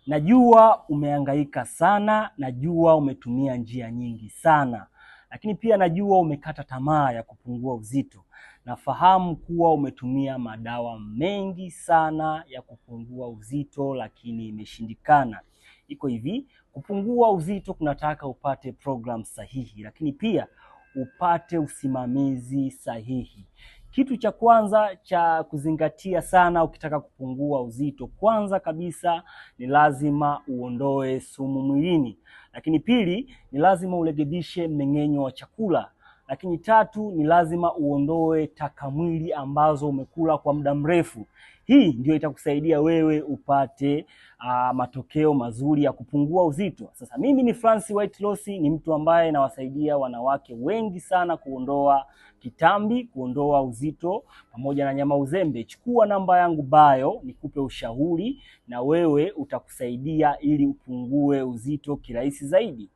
Najua umehangaika sana, najua umetumia njia nyingi sana, lakini pia najua umekata tamaa ya kupungua uzito. Nafahamu kuwa umetumia madawa mengi sana ya kupungua uzito lakini imeshindikana. Iko hivi, kupungua uzito kunataka upate program sahihi, lakini pia upate usimamizi sahihi. Kitu cha kwanza cha kuzingatia sana ukitaka kupungua uzito, kwanza kabisa ni lazima uondoe sumu mwilini. Lakini pili ni lazima urekebishe mmeng'enyo wa chakula. Lakini tatu ni lazima uondoe taka mwili ambazo umekula kwa muda mrefu. Hii ndio itakusaidia wewe upate matokeo mazuri ya kupungua uzito. Sasa mimi ni Francis Weight Loss, ni mtu ambaye nawasaidia wanawake wengi sana kuondoa kitambi, kuondoa uzito pamoja na nyama uzembe. Chukua namba yangu bio nikupe ushauri na wewe utakusaidia ili upungue uzito kirahisi zaidi.